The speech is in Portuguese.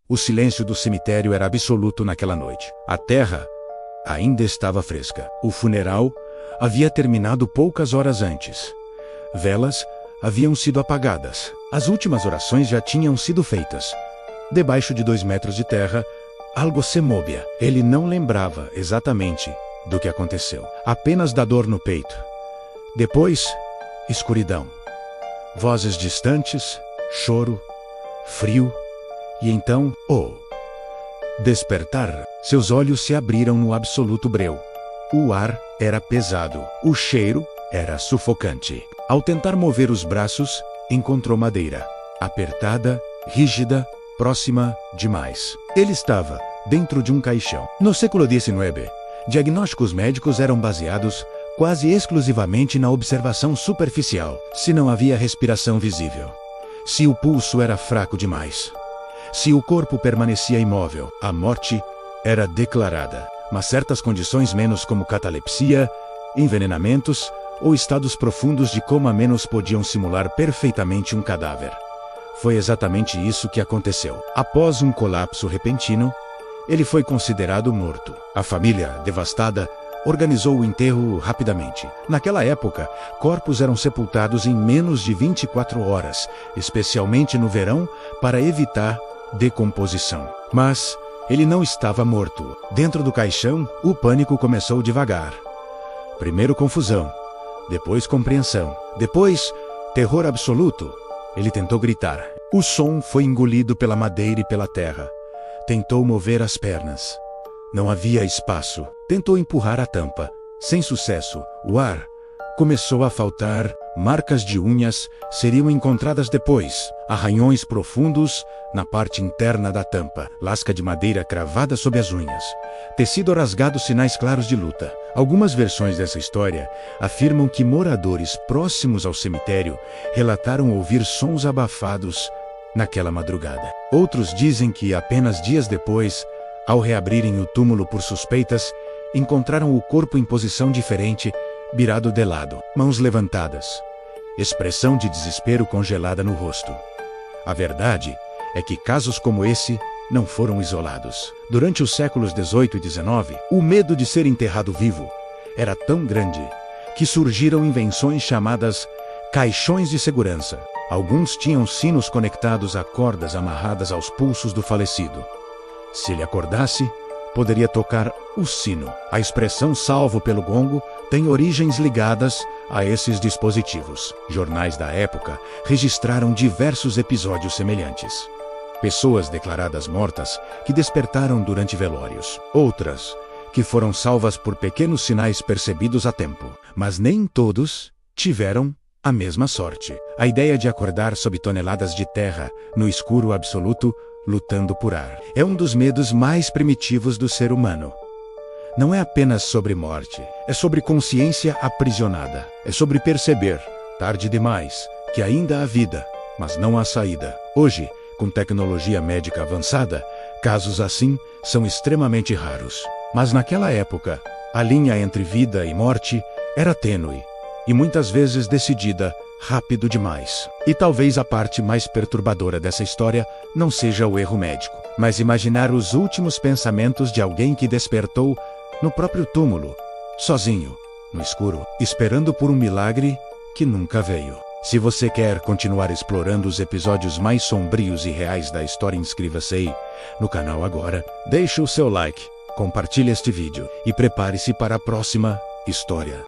O silêncio do cemitério era absoluto naquela noite. A terra ainda estava fresca. O funeral havia terminado poucas horas antes. Velas haviam sido apagadas. As últimas orações já tinham sido feitas. Debaixo de 2 metros de terra, algo se movia. Ele não lembrava exatamente do que aconteceu, apenas da dor no peito. Depois, escuridão. Vozes distantes, choro, frio, e então, despertar. Seus olhos se abriram no absoluto breu. O ar era pesado, o cheiro era sufocante. Ao tentar mover os braços, encontrou madeira, apertada, rígida, próxima demais. Ele estava dentro de um caixão. No século XIX, diagnósticos médicos eram baseados quase exclusivamente na observação superficial, se não havia respiração visível, se o pulso era fraco demais, se o corpo permanecia imóvel, a morte era declarada. Mas certas condições menos, como catalepsia, envenenamentos ou estados profundos de coma menos, podiam simular perfeitamente um cadáver. Foi exatamente isso que aconteceu. Após um colapso repentino, ele foi considerado morto. A família, devastada, organizou o enterro rapidamente. Naquela época, corpos eram sepultados em menos de 24 horas, especialmente no verão, para evitar decomposição. Mas ele não estava morto. Dentro do caixão, o pânico começou devagar. Primeiro confusão, depois compreensão, depois terror absoluto. Ele tentou gritar. O som foi engolido pela madeira e pela terra. Tentou mover as pernas. Não havia espaço. Tentou empurrar a tampa. Sem sucesso. O ar começou a faltar. Marcas de unhas seriam encontradas depois. Arranhões profundos na parte interna da tampa. Lasca de madeira cravada sob as unhas. Tecido rasgado, sinais claros de luta. Algumas versões dessa história afirmam que moradores próximos ao cemitério relataram ouvir sons abafados naquela madrugada. Outros dizem que apenas dias depois, ao reabrirem o túmulo por suspeitas, encontraram o corpo em posição diferente, virado de lado, mãos levantadas, expressão de desespero congelada no rosto. A verdade é que casos como esse não foram isolados. Durante os séculos XVIII e XIX, o medo de ser enterrado vivo era tão grande que surgiram invenções chamadas caixões de segurança. Alguns tinham sinos conectados a cordas amarradas aos pulsos do falecido. Se ele acordasse, poderia tocar o sino. A expressão "salvo pelo gongo" tem origens ligadas a esses dispositivos. Jornais da época registraram diversos episódios semelhantes. Pessoas declaradas mortas que despertaram durante velórios. Outras que foram salvas por pequenos sinais percebidos a tempo. Mas nem todos tiveram a mesma sorte. A ideia de acordar sob toneladas de terra, no escuro absoluto, lutando por ar, é um dos medos mais primitivos do ser humano. Não é apenas sobre morte, é sobre consciência aprisionada. É sobre perceber, tarde demais, que ainda há vida, mas não há saída. Hoje, com tecnologia médica avançada, casos assim são extremamente raros. Mas naquela época, a linha entre vida e morte era tênue e muitas vezes decidida rápido demais. E talvez a parte mais perturbadora dessa história não seja o erro médico, mas imaginar os últimos pensamentos de alguém que despertou no próprio túmulo, sozinho, no escuro, esperando por um milagre que nunca veio. Se você quer continuar explorando os episódios mais sombrios e reais da história, inscreva-se aí no canal agora, deixe o seu like, compartilhe este vídeo e prepare-se para a próxima história.